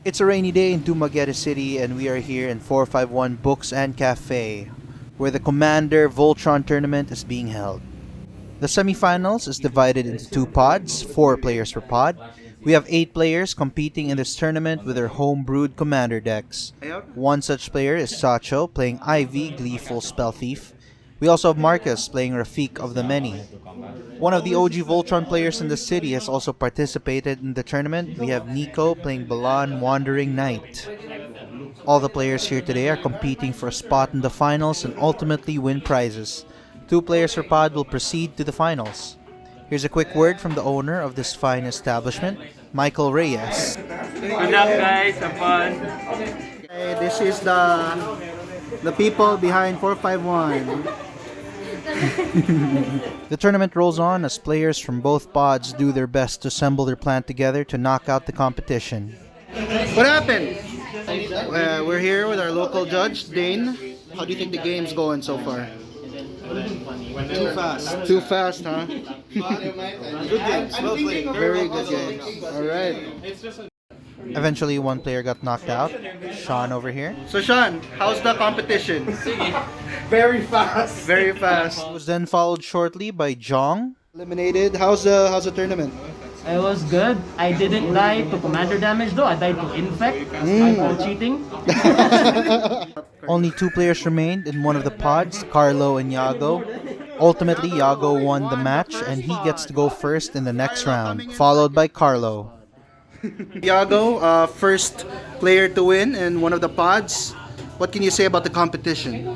It's a rainy day in Dumaguete City, and we are here in 451 Books and Cafe, where the Commander Voltron tournament is being held. The semifinals is divided into two pods, 4 players per pod. We have 8 players competing in this tournament with their home-brewed Commander decks. One such player is Sacho, playing Ivy, Gleeful Spell Thief. We also have Marcus, playing Rafik of the Many. One of the OG Voltron players in the city has also participated in the tournament. We have Nico, playing Balan, Wandering Knight. All the players here today are competing for a spot in the finals and ultimately win prizes. 2 players per pod will proceed to the finals. Here's a quick word from the owner of this fine establishment, Michael Reyes. Good luck, guys. Have fun. Okay, this is the people behind 451. The tournament rolls on as players from both pods do their best to assemble their plan together to knock out the competition. What happened? We're here with our local judge, Dane. How do you think the game's going so far? Too fast. Too fast, huh? Good games. Well played. Very good games. Alright. Eventually, one player got knocked out, Sean over here. So Sean, how's the competition? Very fast. Very fast. It was then followed shortly by Jong. Eliminated. How's the tournament? It was good. I didn't die to commander damage though. I died to infect. I'm cheating. Only 2 players remained in one of the pods, Carlo and Yago. Ultimately, Yago won the match and he gets to go first in the next round, followed by Carlo. Yago, first player to win in one of the pods. What can you say about the competition?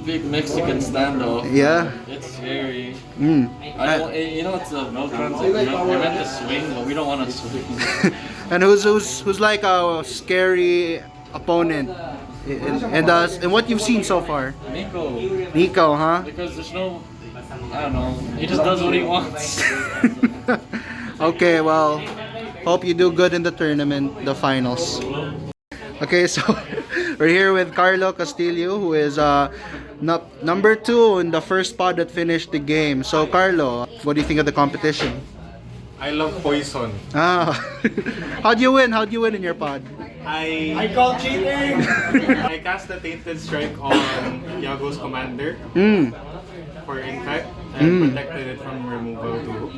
Big Mexican standoff. Yeah. It's very. Mm. You know, it's a Voltron. I meant to swing, but we don't want to swing. And who's like a scary opponent? And what you've seen so far? Nico, huh? Because there's no. I don't know. He just does what he wants. Okay, well, hope you do good in the tournament, the finals. Okay, so we're here with Carlo Castillo, who is number 2 in the first pod that finished the game. So Carlo, what do you think of the competition? I love poison. Ah, how'd you win? How'd you win in your pod? I call cheating. I cast the Tainted Strike on Yago's commander for infect and protected it from removal too.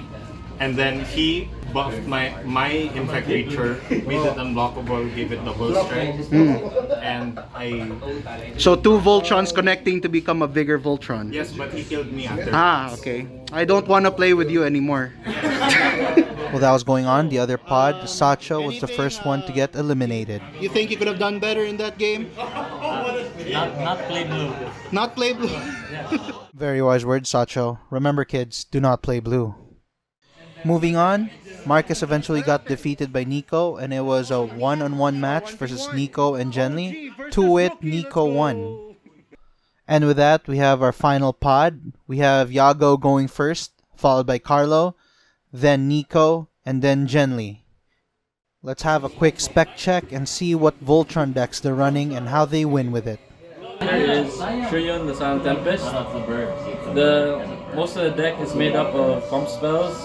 And then he buffed my infect creature, made it unblockable, gave it double strike, and I. So 2 Voltrons connecting to become a bigger Voltron. Yes, but he killed me after. Ah, okay. I don't want to play with you anymore. While that was going on, the other pod, Sacho, was the first one to get eliminated. You think you could have done better in that game? Not play blue. Not play blue. Very wise word, Sacho. Remember, kids, do not play blue. Moving on, Marcus eventually got defeated by Nico, and it was a 1-on-1 match versus Nico and Jenly. To it, Nico won. And with that, we have our final pod. We have Yago going first, followed by Carlo, then Nico, and then Jenly. Let's have a quick spec check and see what Voltron decks they're running and how they win with it. There is Trion, the Silent Tempest. Most of the deck is made up of pump spells.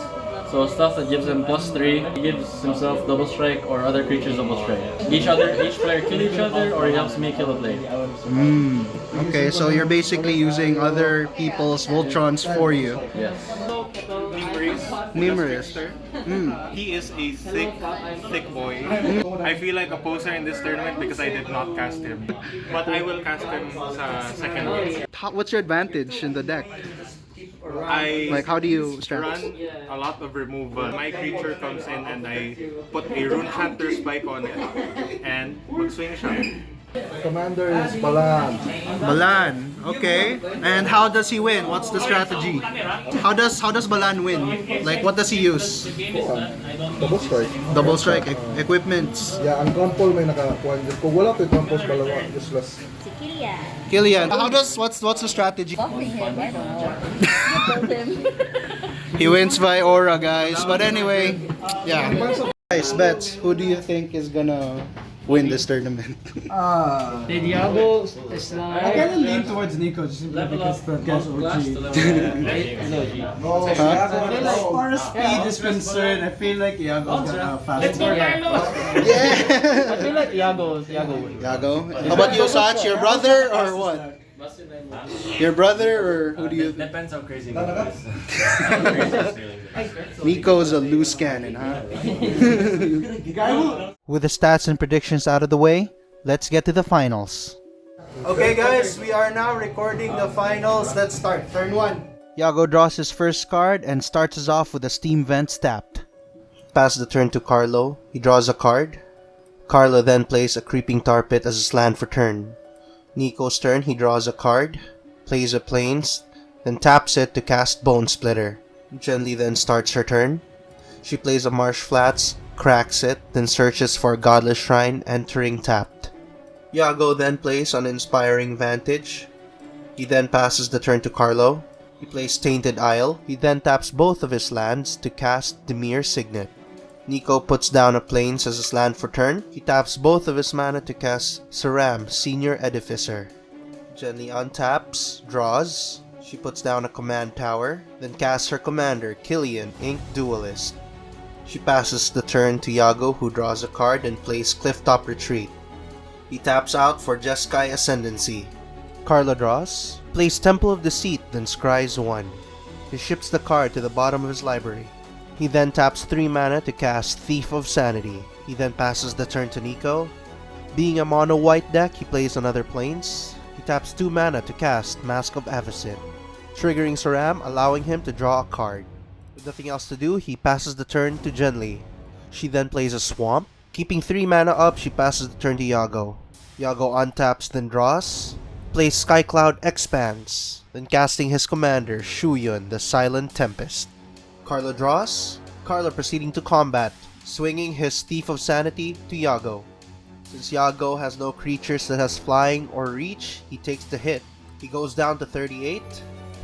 So stuff that gives him +3, he gives himself double strike or other creatures double strike. Each player kill each other, or he helps me kill a player. Okay, so you're basically using other people's Voltrons for you. Yes. Numerous. He is a thick boy. I feel like a poser in this tournament because I did not cast him. But I will cast him sa second round. What's your advantage in the deck? How do you run a lot of removal. My creature comes in and I put a Rune Chanter Spike on it and mag-swing siya. Commander is Balan. Balan, okay. And how does he win? What's the strategy? How does Balan win? Like, what does he use? Double strike. Double strike equipments. Yeah, ang trample may nakakuha. Kung wala ko yung trample, balawa. Just less. Killian, what's the strategy? He wins by aura, guys. But anyway, yeah. Guys, bets. Who do you think is gonna win this tournament? Diego is I like. kind of lean towards Nico just simply because the guys OG. As far as speed is concerned, I feel like Iago's got a faster. Yeah. Yago wins. Yago. How about you, Sach? Your brother or what? Your brother or who do you? Depends how crazy Nico is. Nico's a loose cannon, huh? With the stats and predictions out of the way, let's get to the finals. Okay, guys, we are now recording the finals. Let's start. Turn 1. Yago draws his first card and starts us off with the steam vents tapped. Pass the turn to Carlo. He draws a card. Carlo then plays a creeping tar pit as his land for turn. Nico's turn, he draws a card, plays a plains, then taps it to cast Bone Splitter. Genli then starts her turn. She plays a Marsh Flats, cracks it, then searches for a Godless Shrine, entering tapped. Yago then plays an Inspiring Vantage. He then passes the turn to Carlo. He plays Tainted Isle. He then taps both of his lands to cast Demir Signet. Nico puts down a plains as his land for turn. He taps both of his mana to cast Saram, Senior Edificer. Genli untaps, draws. She puts down a command tower, then casts her commander, Killian, Ink Duelist. She passes the turn to Yago, who draws a card and plays Clifftop Retreat. He taps out for Jeskai Ascendancy. Carlo draws, plays Temple of Deceit, then scries 1. He ships the card to the bottom of his library. He then taps 3 mana to cast Thief of Sanity. He then passes the turn to Nico. Being a mono white deck, he plays another plains. He taps 2 mana to cast Mask of Avacyn, triggering Saram, allowing him to draw a card. With nothing else to do, he passes the turn to Genli. She then plays a Swamp. Keeping 3 mana up, she passes the turn to Yago. Yago untaps, then draws. Plays Skycloud Expanse, then casting his commander, Shuyun, the Silent Tempest. Carlo draws. Carlo proceeding to combat, swinging his Thief of Sanity to Yago. Since Yago has no creatures that has flying or reach, he takes the hit. He goes down to 38.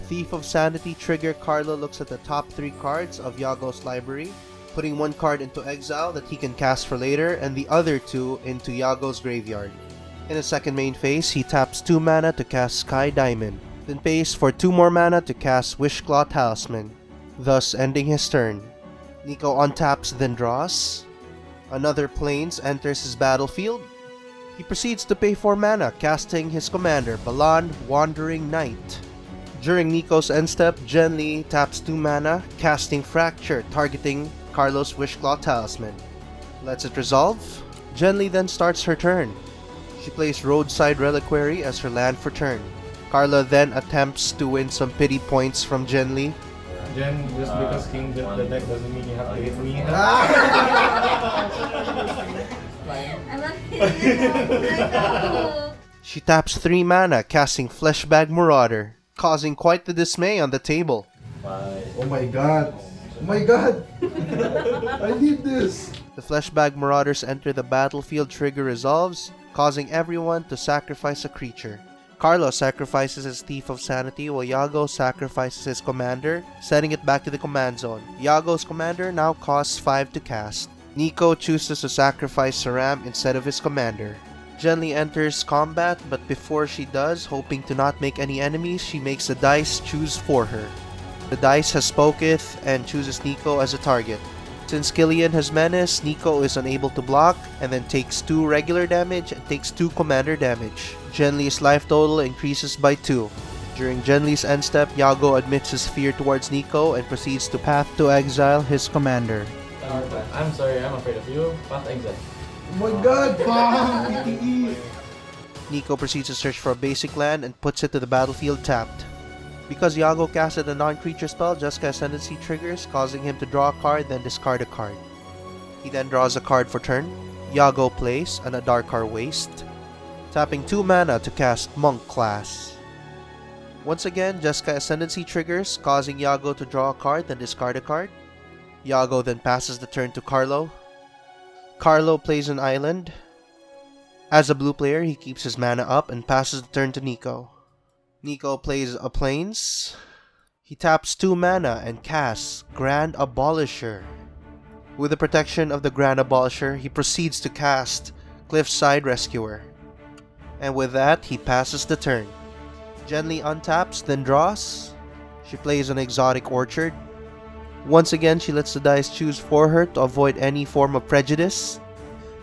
Thief of Sanity trigger. Carlo looks at the top 3 cards of Yago's library, putting 1 card into exile that he can cast for later and the other 2 into Yago's graveyard. In the second main phase, he taps 2 mana to cast Sky Diamond, then pays for 2 more mana to cast Wishclaw Talisman, thus ending his turn. Nico untaps, then draws. Another plains enters his battlefield. He proceeds to pay 4 mana, casting his commander, Balan, Wandering Knight. During Nico's end step, Genli taps 2 mana, casting Fracture, targeting Carlos' Wishclaw Talisman. Lets it resolve. Genli then starts her turn. She plays Roadside Reliquary as her land for turn. Carla then attempts to win some pity points from Genli. Jen, just because King did the deck doesn't mean you have to hit me. She taps 3 mana, casting Fleshbag Marauder, causing quite the dismay on the table. Oh my god. Oh my god. I need this. The Fleshbag Marauders enter the battlefield, trigger resolves, causing everyone to sacrifice a creature. Carlos sacrifices his Thief of Sanity while Yago sacrifices his commander, sending it back to the command zone. Yago's commander now costs 5 to cast. Nico chooses to sacrifice Saram instead of his commander. Genli enters combat, but before she does, hoping to not make any enemies, she makes the dice choose for her. The dice has spoketh and chooses Nico as a target. Since Killian has Menace, Nico is unable to block and then takes 2 regular damage and takes 2 commander damage. Genli's life total increases by 2. During Genli's end step, Yago admits his fear towards Nico and proceeds to path to exile his commander. I'm sorry, I'm afraid of you. Path exile. Oh my god. PTE. Nico proceeds to search for a basic land and puts it to the battlefield tapped. Because Yago casted a non-creature spell, Jeskai Ascendancy triggers, causing him to draw a card, then discard a card. He then draws a card for turn. Yago plays an Adarkar Waste, tapping 2 mana to cast Monk class. Once again, Jeskai Ascendancy triggers, causing Yago to draw a card, then discard a card. Yago then passes the turn to Carlo. Carlo plays an island. As a blue player, he keeps his mana up and passes the turn to Nico. Nico plays a plains. He taps 2 mana and casts Grand Abolisher. With the protection of the Grand Abolisher, he proceeds to cast Cliffside Rescuer. And with that, he passes the turn. Genli untaps, then draws. She plays an Exotic Orchard. Once again, she lets the dice choose for her to avoid any form of prejudice.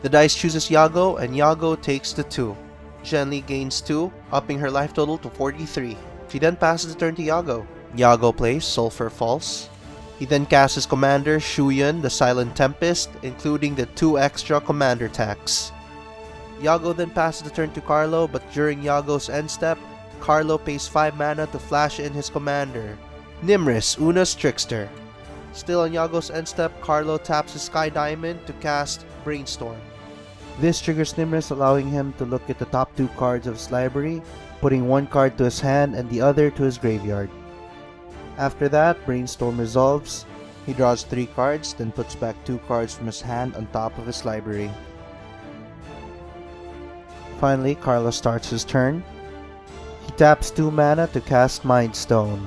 The dice chooses Yago, and Yago takes the 2. Zhenli gains 2, upping her life total to 43. She then passes the turn to Yago. Yago plays Sulfur False. He then casts his commander, Shuyan, the Silent Tempest, including the 2 extra commander attacks. Yago then passes the turn to Carlo, but during Yago's end step, Carlo pays 5 mana to flash in his commander, Nimris, Una's Trickster. Still on Yago's end step, Carlo taps his Sky Diamond to cast Brainstorm. This triggers Nimris, allowing him to look at the top 2 cards of his library, putting 1 card to his hand and the other to his graveyard. After that, Brainstorm resolves. He draws 3 cards, then puts back 2 cards from his hand on top of his library. Finally, Carlo starts his turn. He taps 2 mana to cast Mind Stone.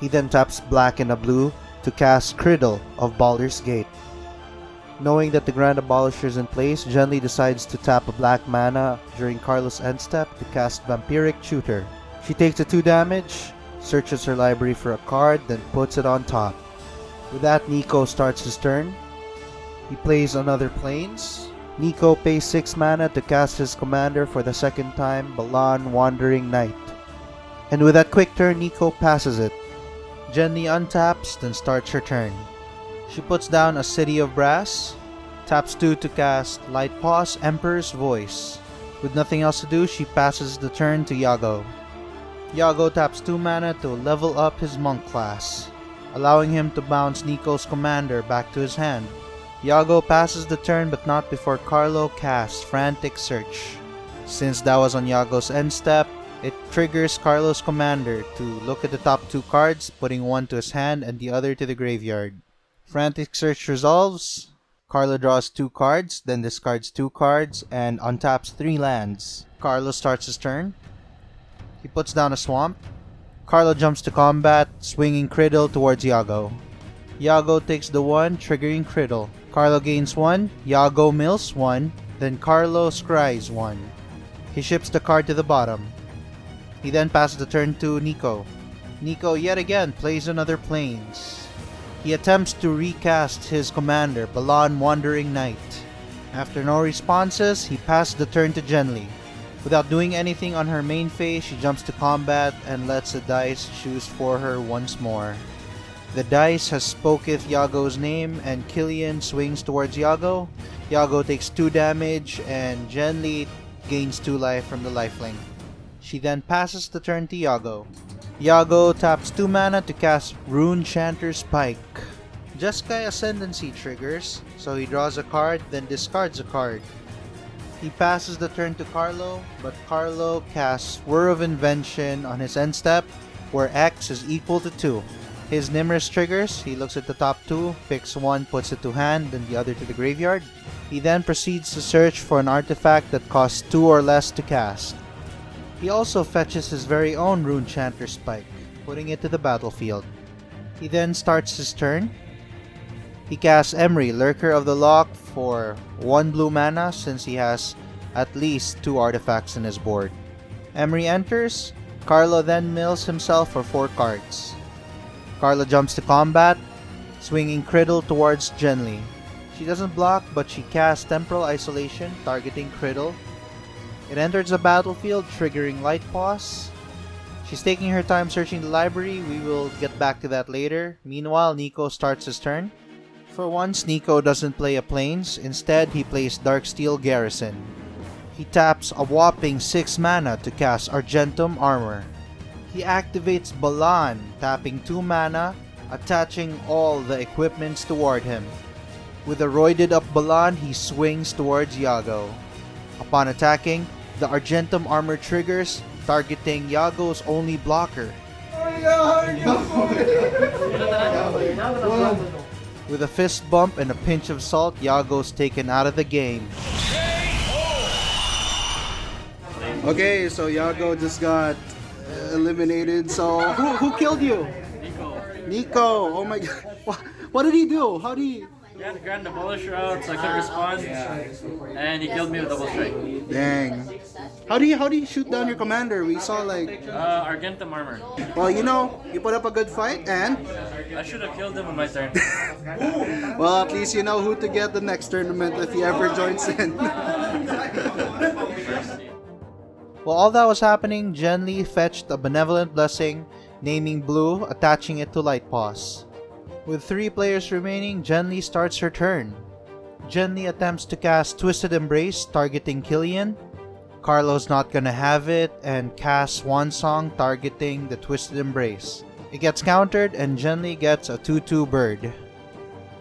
He then taps black and a blue to cast Criddle of Baldur's Gate. Knowing that the Grand Abolisher is in place, Zhenli decides to tap a black mana during Carlo's end step to cast Vampiric Tutor. She takes the 2 damage, searches her library for a card, then puts it on top. With that, Nico starts his turn. He plays another Plains. Nico pays 6 mana to cast his commander for the 2nd time, Balan Wandering Knight. And with that quick turn, Nico passes it. Zhenli untaps, then starts her turn. She puts down a City of Brass, taps 2 to cast Lightpaw's Emperor's Voice. With nothing else to do, she passes the turn to Yago. Yago taps 2 mana to level up his monk class, allowing him to bounce Nico's commander back to his hand. Yago passes the turn, but not before Carlo casts Frantic Search. Since that was on Yago's end step, it triggers Carlo's commander to look at the top 2 cards, putting 1 to his hand and the other to the graveyard. Frantic Search resolves. Carlo draws 2 cards, then discards 2 cards, and untaps 3 lands. Carlo starts his turn. He puts down a swamp. Carlo jumps to combat, swinging Criddle towards Yago. Yago takes the 1, triggering Criddle. Carlo gains 1, Yago mills 1, then Carlo scries 1. He ships the card to the bottom. He then passes the turn to Nico. Nico yet again plays another Plains. He attempts to recast his commander, Balan Wandering Knight. After no responses, he passes the turn to Zhenli. Without doing anything on her main phase, she jumps to combat and lets the dice choose for her once more. The dice has spoketh Yago's name, and Killian swings towards Yago. Yago takes 2 damage, and Zhenli gains 2 life from the lifelink. She then passes the turn to Yago. Yago taps 2 mana to cast Rune Chanter's Pike. Jeskai Ascendancy triggers, so he draws a card, then discards a card. He passes the turn to Carlo, but Carlo casts Whir of Invention on his end step, where X is equal to 2. His Nimris triggers, he looks at the top 2, picks 1, puts it to hand, then the other to the graveyard. He then proceeds to search for an artifact that costs 2 or less to cast. He also fetches his very own Rune Chanter's Spike, putting it to the battlefield. He then starts his turn. He casts Emery, Lurker of the Lock, for 1 blue mana since he has at least 2 artifacts in his board. Emery enters. Carlo then mills himself for 4 cards. Carlo jumps to combat, swinging Criddle towards Zhenli. She doesn't block, but she casts Temporal Isolation, targeting Criddle. It enters the battlefield, triggering Lightpaws. She's taking her time searching the library. We will get back to that later. Meanwhile, Nico starts his turn. For once, Nico doesn't play a Plains. Instead, he plays Darksteel Garrison. He taps a whopping 6 mana to cast Argentum Armor. He activates Balan, tapping 2 mana, attaching all the equipments toward him. With a roided up Balan, he swings towards Yago. Upon attacking, the Argentum Armor triggers, targeting Yago's only blocker. With a fist bump and a pinch of salt, Yago's taken out of the game. Okay, so Yago just got eliminated. So who killed you? Nico. Oh my god. What did he do? How did he? He had the Grand Abolisher out, so I couldn't respond. And he killed me with double strike. Dang. How do you shoot down your commander? We saw like Argentum Armor. well, you know, you put up a good fight and I should have killed him on my turn. Well, at least you know who to get the next tournament if he ever joins in. While all that was happening, Genli fetched a benevolent blessing, naming Blue, attaching it to Light Paws. With 3 players remaining, Genli starts her turn. Genli attempts to cast Twisted Embrace, targeting Killian. Carlo's not gonna have it and casts Swan Song, targeting the Twisted Embrace. It gets countered and Genli gets a 2-2 bird.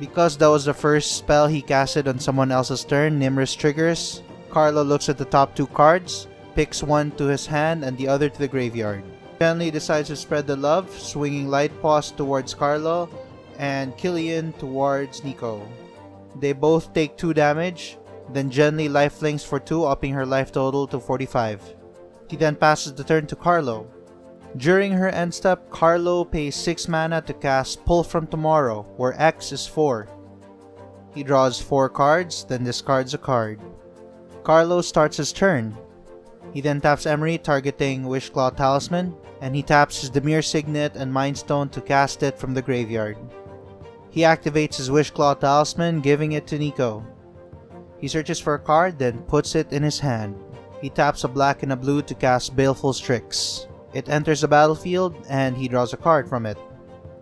Because that was the first spell he casted on someone else's turn, Nimrus triggers. Carlo looks at the top 2 cards, picks one to his hand and the other to the graveyard. Genli decides to spread the love, swinging Light Paws towards Carlo and Killian towards Nico. They both take 2 damage, then Genli lifelinks for 2, upping her life total to 45. She then passes the turn to Carlo. During her end step, Carlo pays 6 mana to cast Pull from Tomorrow, where X is 4. He draws 4 cards, then discards a card. Carlo starts his turn. He then taps Emery, targeting Wishclaw Talisman, and he taps his Demir Signet and Mind Stone to cast it from the graveyard. He activates his Wishclaw Talisman, giving it to Nico. He searches for a card, then puts it in his hand. He taps a black and a blue to cast Baleful Strix. It enters the battlefield, and he draws a card from it.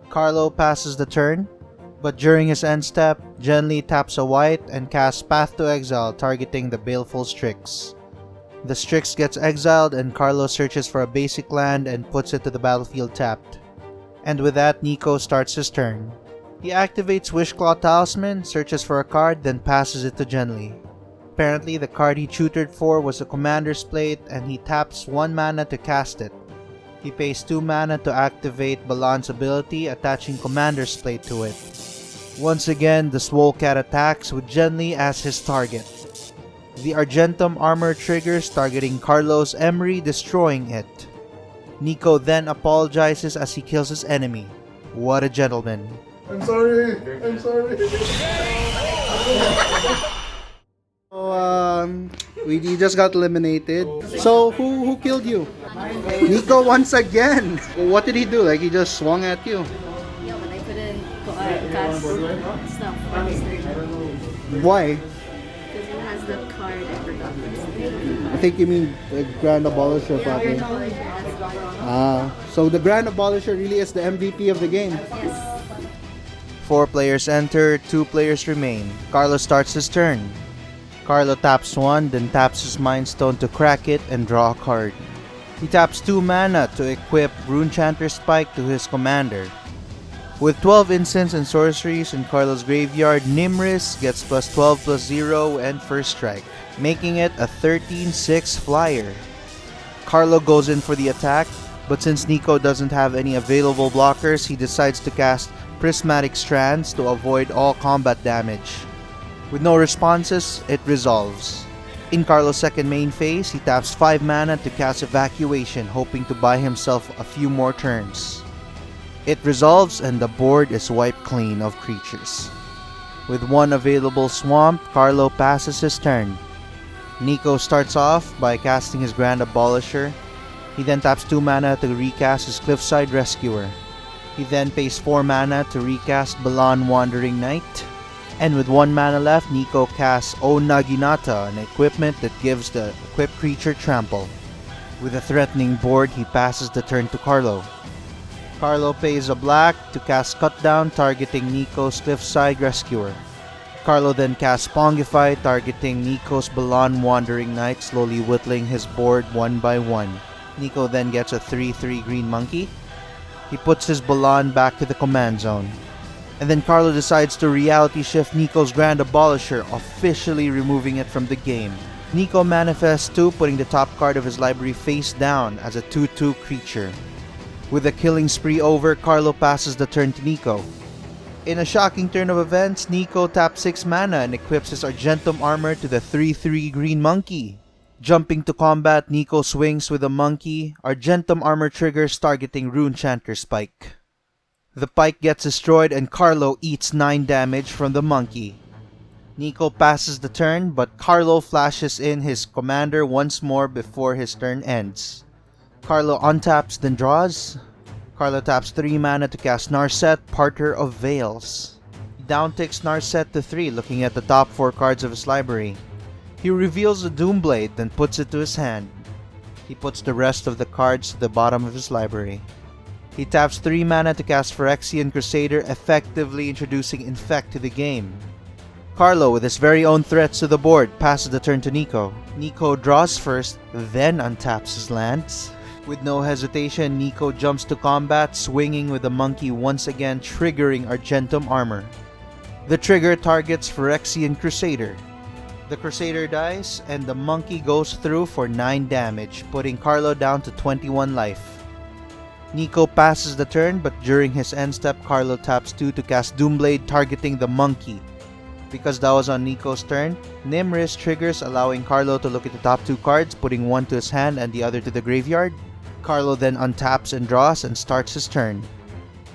Carlo passes the turn, but during his end step, Genli taps a white and casts Path to Exile, targeting the Baleful Strix. The Strix gets exiled, and Carlo searches for a basic land and puts it to the battlefield tapped. And with that, Nico starts his turn. He activates Wishclaw Talisman, searches for a card, then passes it to Genli. Apparently, the card he tutored for was a Commander's Plate, and he taps 1 mana to cast it. He pays 2 mana to activate Balan's ability, attaching Commander's Plate to it. Once again, the Swole Cat attacks with Genli as his target. The Argentum armor triggers, targeting Carlo's Emery, destroying it. Nico then apologizes as he kills his enemy. What a gentleman. I'm sorry. I'm sorry. So, we just got eliminated. So, who killed you? Nico once again. What did he do? Like, he just swung at you. Yeah, but I couldn't cast stuff on his turn. Why? Because he has that card, I forgot. I think you mean the Grand Abolisher probably. So the Grand Abolisher really is the MVP of the game. Yes. 4 players enter, 2 players remain. Carlo starts his turn. Carlo taps 1, then taps his Mind Stone to crack it and draw a card. He taps 2 mana to equip Runechanter Spike to his commander. With 12 instants and sorceries in Carlo's graveyard, Nimrus gets +12/+0 and first strike, making it a 13/6 flyer. Carlo goes in for the attack, but since Nico doesn't have any available blockers, he decides to cast Prismatic Strands to avoid all combat damage. With no responses, it resolves. In Carlo's second main phase, he taps 5 mana to cast Evacuation, hoping to buy himself a few more turns. It resolves and the board is wiped clean of creatures. With 1 available swamp, Carlo passes his turn. Nico starts off by casting his Grand Abolisher. He then taps 2 mana to recast his Cliffside Rescuer. He then pays 4 mana to recast Balan Wandering Knight. And with 1 mana left, Nico casts O Naginata, an equipment that gives the equipped creature trample. With a threatening board, he passes the turn to Carlo. Carlo pays a black to cast Cut Down, targeting Nico's Cliffside Rescuer. Carlo then casts Pongify, targeting Nico's Balan Wandering Knight, slowly whittling his board one by one. Nico then gets a 3/3 green monkey. He puts his Balan back to the command zone. And then Carlo decides to reality shift Nico's Grand Abolisher, officially removing it from the game. Nico manifests 2, putting the top card of his library face down as a 2/2 creature. With the killing spree over, Carlo passes the turn to Nico. In a shocking turn of events, Nico taps 6 mana and equips his Argentum armor to the 3/3 green monkey. Jumping to combat, Nico swings with a monkey. Argentum armor triggers, targeting Runechanter Spike. The pike gets destroyed and Carlo eats 9 damage from the monkey. Nico passes the turn, but Carlo flashes in his commander once more before his turn ends. Carlo untaps, then draws. Carlo taps 3 mana to cast Narset, Parter of Veils. He downticks Narset to 3, looking at the top 4 cards of his library. He reveals the Doomblade, then puts it to his hand. He puts the rest of the cards to the bottom of his library. He taps 3 mana to cast Phyrexian Crusader, effectively introducing Infect to the game. Carlo, with his very own threats to the board, passes the turn to Nico. Nico draws first, then untaps his lands. With no hesitation, Nico jumps to combat, swinging with the monkey once again, triggering Argentum Armor. The trigger targets Phyrexian Crusader. The Crusader dies, and the monkey goes through for 9 damage, putting Carlo down to 21 life. Nico passes the turn, but during his end step, Carlo taps 2 to cast Doomblade, targeting the monkey. Because that was on Nico's turn, Nimris triggers, allowing Carlo to look at the top 2 cards, putting one to his hand and the other to the graveyard. Carlo then untaps and draws and starts his turn.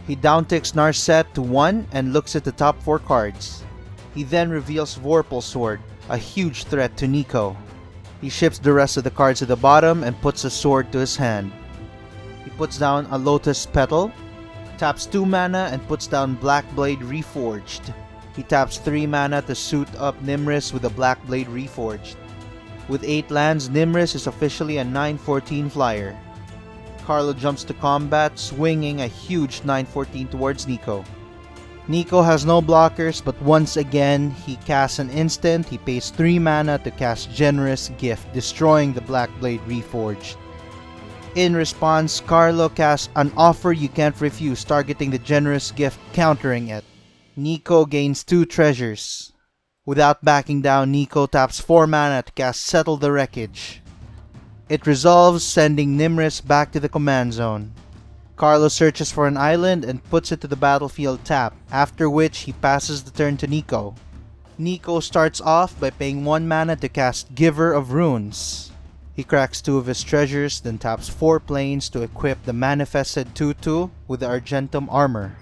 He downticks Narset to 1 and looks at the top 4 cards. He then reveals Vorpal Sword, a huge threat to Nico. He ships the rest of the cards to the bottom and puts a sword to his hand. He puts down a Lotus Petal, taps 2 mana and puts down Blackblade Reforged. He taps 3 mana to suit up Nimris with a Blackblade Reforged. With 8 lands, Nimris is officially a 9/14 flyer. Carlo jumps to combat, swinging a huge 9/14 towards Nico. Nico has no blockers, but once again, he casts an instant. He pays 3 mana to cast Generous Gift, destroying the Blackblade Reforged. In response, Carlo casts an Offer You Can't Refuse, targeting the Generous Gift, countering it. Nico gains 2 treasures. Without backing down, Nico taps 4 mana to cast Settle the Wreckage. It resolves, sending Nimris back to the command zone. Carlo searches for an island and puts it to the battlefield tapped, after which he passes the turn to Nico. Nico starts off by paying 1 mana to cast Giver of Runes. He cracks 2 of his treasures, then taps 4 planes to equip the manifested 2/2 with the Argentum Armor.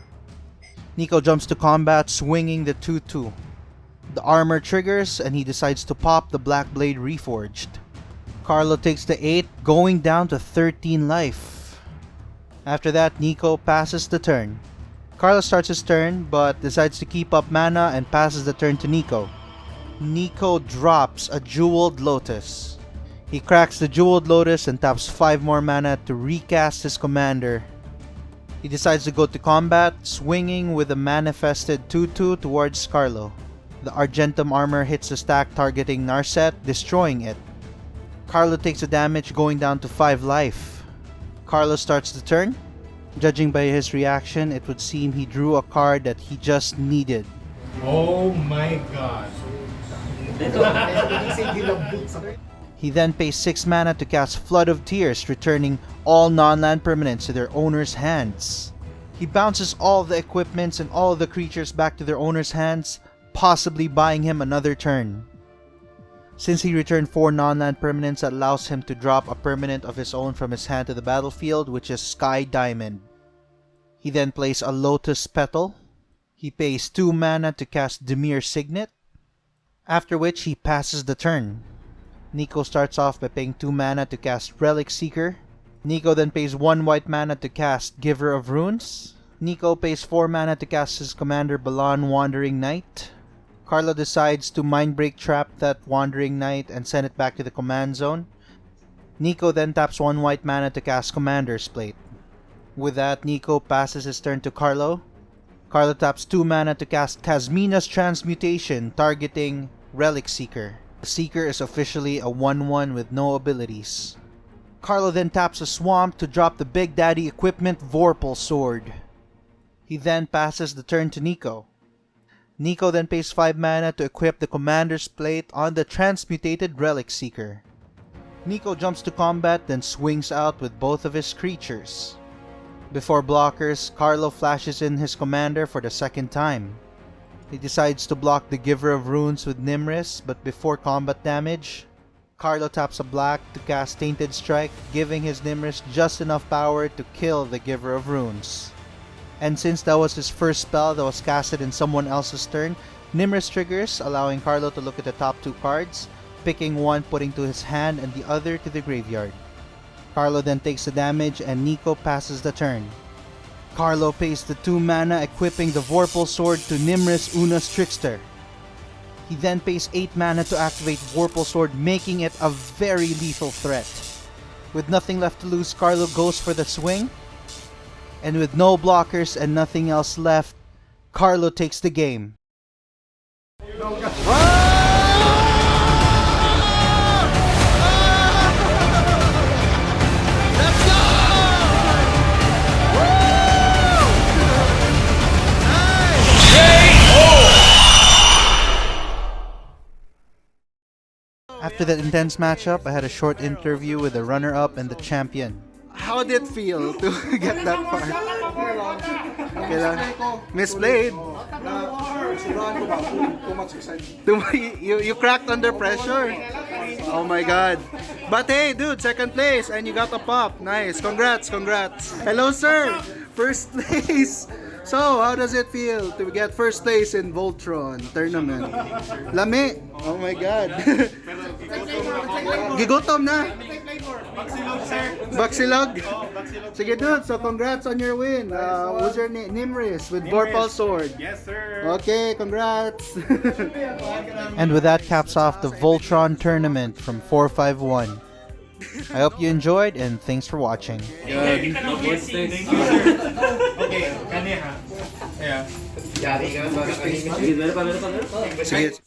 Nico jumps to combat, swinging the 2/2. The armor triggers and he decides to pop the Blackblade Reforged. Carlo takes the 8, going down to 13 life. After that, Nico passes the turn. Carlo starts his turn, but decides to keep up mana and passes the turn to Nico. Nico drops a Jeweled Lotus. He cracks the Jeweled Lotus and taps 5 more mana to recast his commander. He decides to go to combat, swinging with a manifested 2/2 towards Carlo. The Argentum Armor hits the stack, targeting Narset, destroying it. Carlo takes the damage, going down to 5 life. Carlo starts the turn. Judging by his reaction, it would seem he drew a card that he just needed. Oh my god. He then pays 6 mana to cast Flood of Tears, returning all non-land permanents to their owner's hands. He bounces all the equipments and all the creatures back to their owner's hands, possibly buying him another turn. Since he returned 4 non-land permanents, that allows him to drop a permanent of his own from his hand to the battlefield, which is Sky Diamond. He then plays a Lotus Petal. He pays 2 mana to cast Dimir Signet, after which he passes the turn. Nico starts off by paying 2 mana to cast Relic Seeker. Nico then pays 1 white mana to cast Giver of Runes. Nico pays 4 mana to cast his commander Balan Wandering Knight. Carlo decides to Mindbreak Trap that Wandering Knight and send it back to the command zone. Nico then taps 1 white mana to cast Commander's Plate. With that, Nico passes his turn to Carlo. Carlo taps 2 mana to cast Tasmina's Transmutation, targeting Relic Seeker. The Seeker is officially a 1/1 with no abilities. Carlo then taps a Swamp to drop the Big Daddy equipment Vorpal Sword. He then passes the turn to Nico. Nico then pays 5 mana to equip the Commander's Plate on the Transmutated Relic Seeker. Nico jumps to combat, then swings out with both of his creatures. Before blockers, Carlo flashes in his commander for the 2nd time. He decides to block the Giver of Runes with Nimris, but before combat damage, Carlo taps a black to cast Tainted Strike, giving his Nimris just enough power to kill the Giver of Runes. And since that was his first spell that was casted in someone else's turn, Nimris triggers, allowing Carlo to look at the top 2 cards, picking one, putting to his hand, and the other to the graveyard. Carlo then takes the damage and Nico passes the turn. Carlo pays the 2 mana, equipping the Vorpal Sword to Nimris Una's Trickster. He then pays 8 mana to activate Vorpal Sword, making it a very lethal threat. With nothing left to lose, Carlo goes for the swing. And with no blockers and nothing else left, Carlo takes the game. After that intense matchup, I had a short interview with the runner-up and the champion. How did it feel to get that far? Misplayed. Too much excitement. You cracked under pressure. Oh my god. But hey, dude, second place and you got a pop. Nice. Congrats. Hello, sir. First place. So, how does it feel to get first place in Voltron tournament? Lami. Oh my god. Gigutom na. Baksilog, sir. Baksilog. Sige, dude. So, congrats on your win. What's your name? Nimris with Vorpal Sword. Yes, sir. Okay, congrats. And with that caps off the Voltron tournament from 451. I hope you enjoyed and thanks for watching. Thank you, sir. Okay, kanya ha. Yeah. Sige.